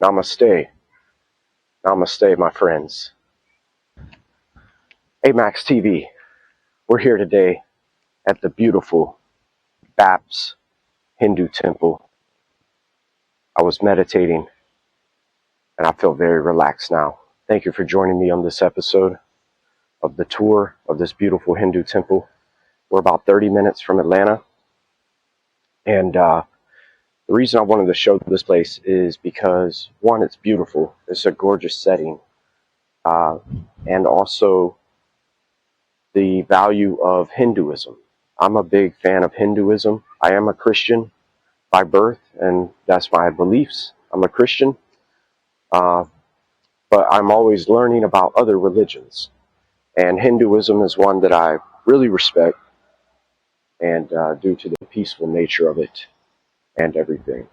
Namaste. Namaste, my friends. Max TV. We're here today at the beautiful Baps Hindu temple. I was meditating and I feel very relaxed now. Thank you for joining me on this episode of the tour of this beautiful Hindu temple. We're about 30 minutes from Atlanta. And the reason I wanted to show this place is because, one, it's beautiful. It's a gorgeous setting. And also the value of Hinduism. I'm a big fan of Hinduism. I am a Christian by birth, and that's my beliefs. I'm a Christian, but I'm always learning about other religions. And Hinduism is one that I really respect, and due to the peaceful nature of it and everything.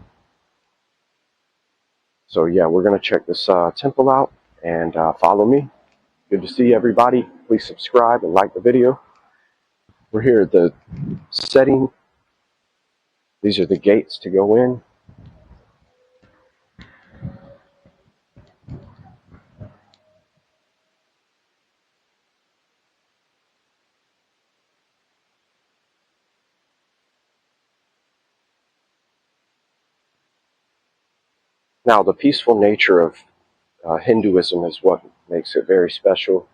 So yeah, we're going to check this temple out, and follow me. Good to see everybody. Please subscribe and like the video. We're here at the setting. These are the gates to go in. Now, the peaceful nature of Hinduism is what makes it very special.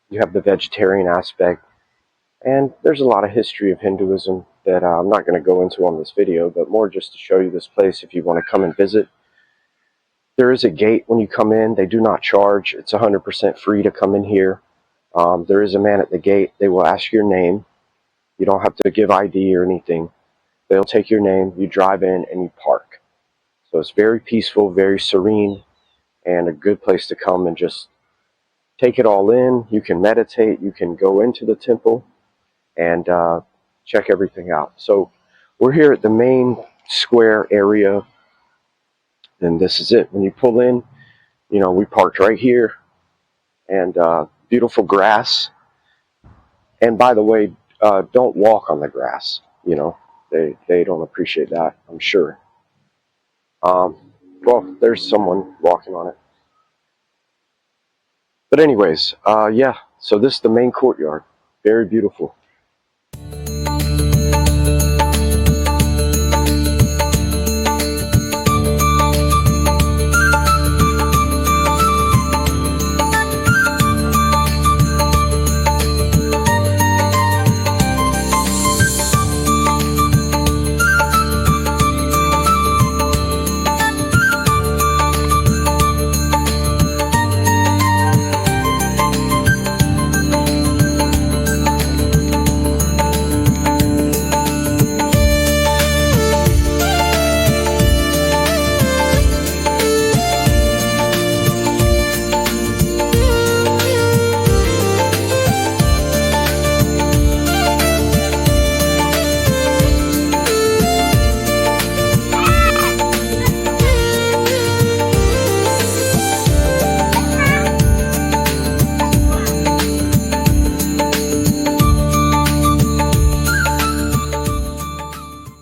You have the vegetarian aspect, and there's a lot of history of Hinduism that I'm not going to go into on this video, but more just to show you this place if you want to come and visit. There is a gate when you come in. They do not charge. It's 100% free to come in here. There is a man at the gate. They will ask your name. You don't have to give ID or anything. They'll take your name, you drive in, and you park. So it's very peaceful, very serene, and a good place to come and just take it all in. You can meditate. You can go into the temple and check everything out. So we're here at the main square area, and this is it. When you pull in, you know, we parked right here, and beautiful grass. And by the way, don't walk on the grass. You know, they don't appreciate that, I'm sure. Well, there's someone walking on it. But anyways, yeah, so this is the main courtyard. Very beautiful.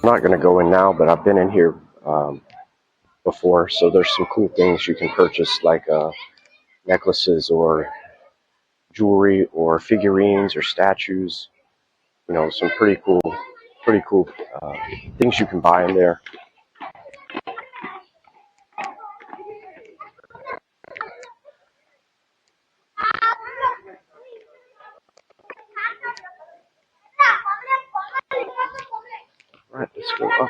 I'm not going to go in now, but I've been in here before, so there's some cool things you can purchase, like necklaces or jewelry or figurines or statues. You know, some pretty cool things you can buy in there. All right, let's go up.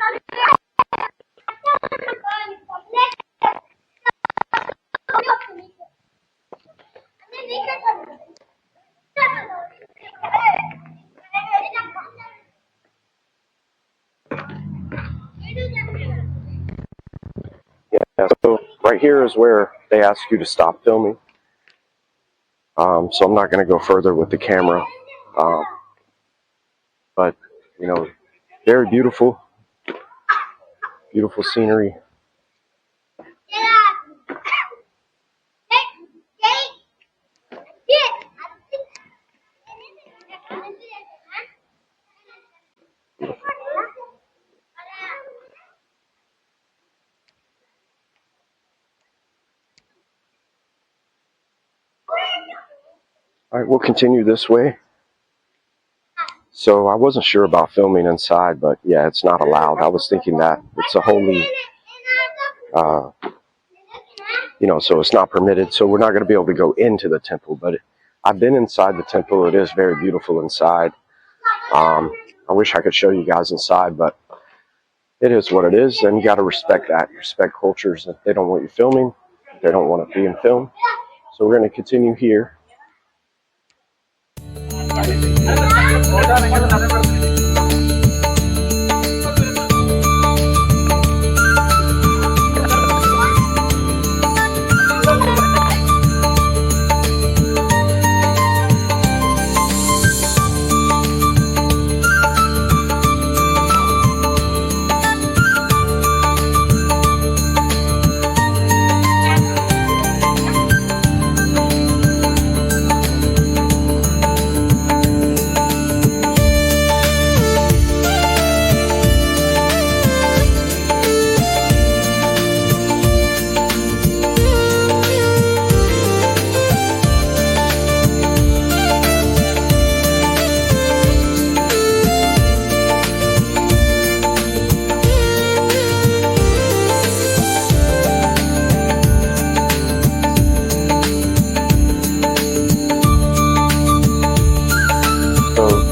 Yeah, so right here is where they ask you to stop filming. So I'm not going to go further with the camera. But, you know, very beautiful. Beautiful scenery. All right, we'll continue this way. So I wasn't sure about filming inside, but yeah, it's not allowed. I was thinking that it's a holy, so it's not permitted. So we're not going to be able to go into the temple, but I've been inside the temple. It is very beautiful inside. I wish I could show you guys inside, but it is what it is, and you got to respect that. Respect cultures. If they don't want you filming, they don't want to be in film. So we're going to continue here.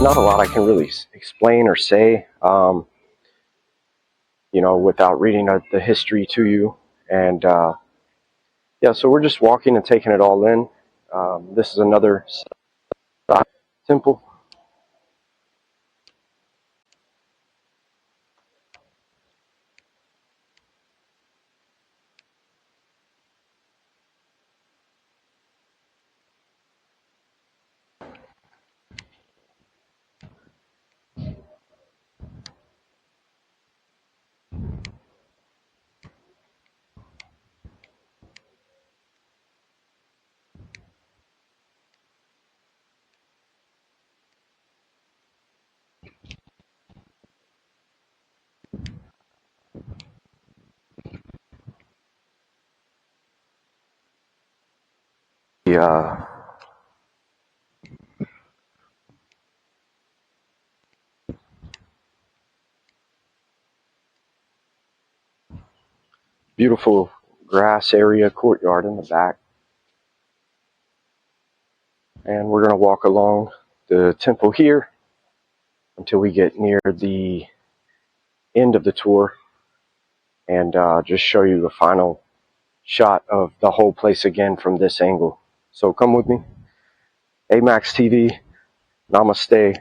Not a lot I can really explain or say, without reading the history to you. And yeah, so we're just walking and taking it all in. This is another temple. The beautiful grass area, courtyard in the back. And we're going to walk along the temple here until we get near the end of the tour, and just show you the final shot of the whole place again from this angle. So come with me. Amax TV, namaste.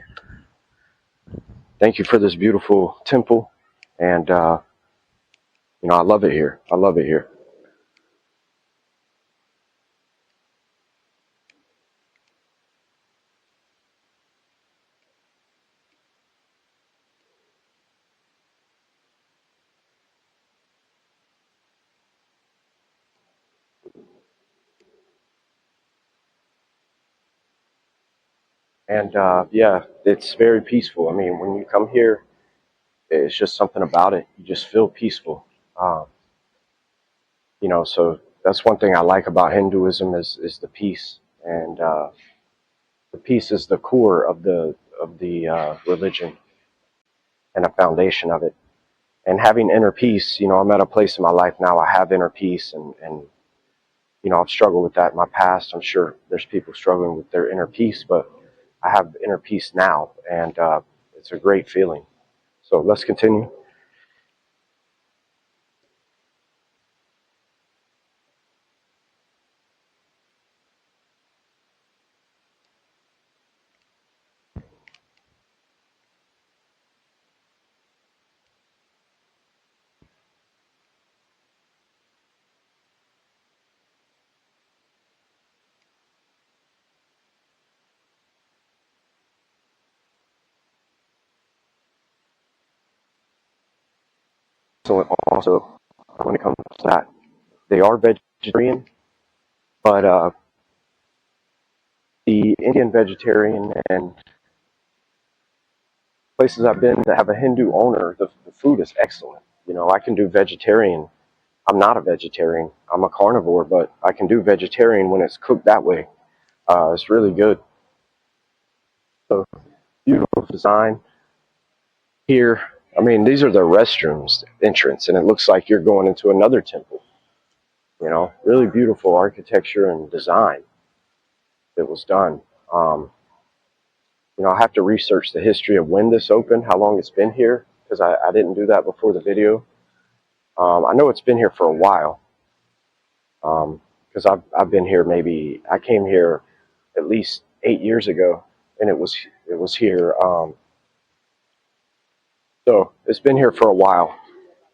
Thank you for this beautiful temple, and I love it here. I love it here. And yeah, it's very peaceful. I mean, when you come here, it's just something about it. You just feel peaceful. So that's one thing I like about Hinduism is the peace, and the peace is the core of the religion and a foundation of it. And having inner peace, I'm at a place in my life now. I have inner peace, and I've struggled with that in my past. I'm sure there's people struggling with their inner peace, but I have inner peace now, and it's a great feeling. So let's continue. So also, when it comes to that, they are vegetarian, but the Indian vegetarian and places I've been that have a Hindu owner, the food is excellent. I can do vegetarian. I'm not a vegetarian. I'm a carnivore, but I can do vegetarian when it's cooked that way. It's really good. Beautiful design here. I mean, these are the restrooms entrance, and it looks like you're going into another temple. You know, really beautiful architecture and design that was done. You know, I have to research the history of when this opened, how long it's been here, because I didn't do that before the video. I know it's been here for a while, because I've been here I came here at least 8 years ago, and it was here. So it's been here for a while.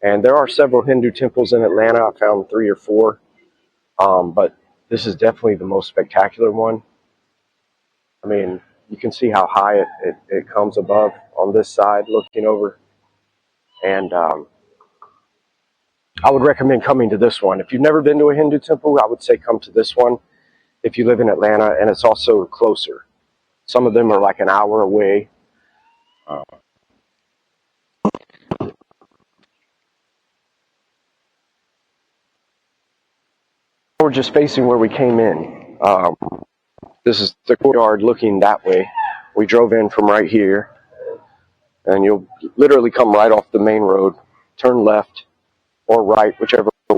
And there are several Hindu temples in Atlanta. I found 3 or 4. But this is definitely the most spectacular one. I mean, you can see how high it comes above on this side, looking over. And I would recommend coming to this one. If you've never been to a Hindu temple, I would say come to this one if you live in Atlanta, and it's also closer. Some of them are like an hour away. We're just facing where we came in. This is the courtyard looking that way. We drove in from right here, and you'll literally come right off the main road, turn left or right, whichever way.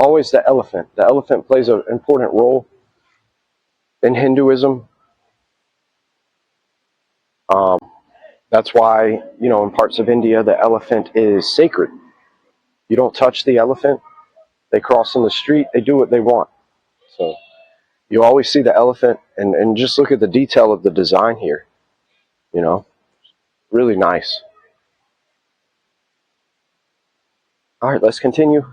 Always the elephant. The elephant plays an important role in Hinduism. That's why, you know, in parts of India, the elephant is sacred. You don't touch the elephant. They cross in the street. They do what they want. So you always see the elephant, and just look at the detail of the design here. You know, really nice. All right, let's continue.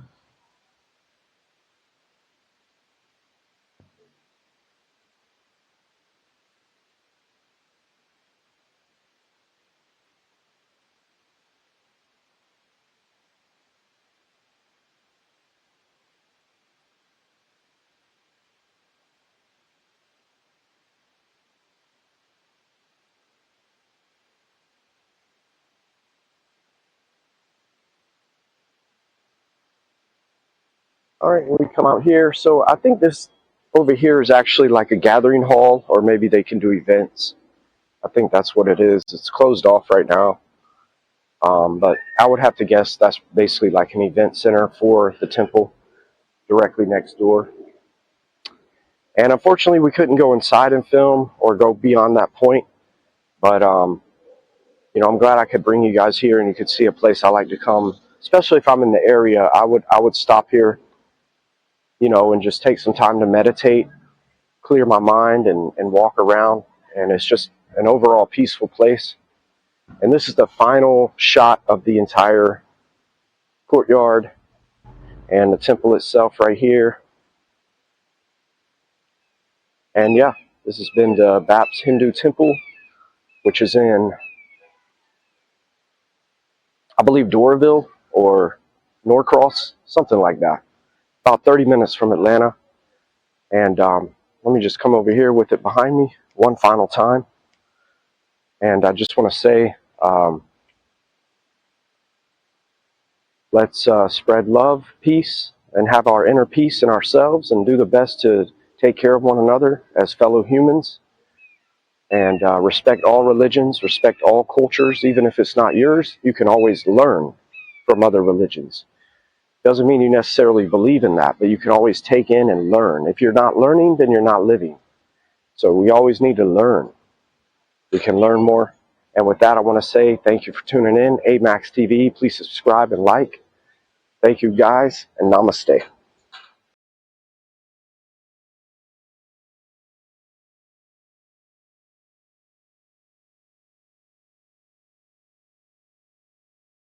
All right, we come out here. So I think this over here is actually like a gathering hall, or maybe they can do events. I think that's what it is. It's closed off right now. But I would have to guess that's basically like an event center for the temple directly next door. And unfortunately, we couldn't go inside and film or go beyond that point. But, you know, I'm glad I could bring you guys here and you could see a place I like to come, especially if I'm in the area. I would stop here, you know, and just take some time to meditate, clear my mind, and walk around. And it's just an overall peaceful place. And this is the final shot of the entire courtyard and the temple itself right here. And yeah, this has been the Baps Hindu Temple, which is in, I believe, Doraville or Norcross, something like that. About 30 minutes from Atlanta. And let me just come over here with it behind me one final time. And I just want to say, let's spread love, peace, and have our inner peace in ourselves, and do the best to take care of one another as fellow humans. And respect all religions, respect all cultures. Even if it's not yours, you can always learn from other religions. Doesn't mean you necessarily believe in that, but you can always take in and learn. If you're not learning, then you're not living. So we always need to learn. We can learn more. And with that, I want to say thank you for tuning in. AMAX TV, please subscribe and like. Thank you guys, and namaste.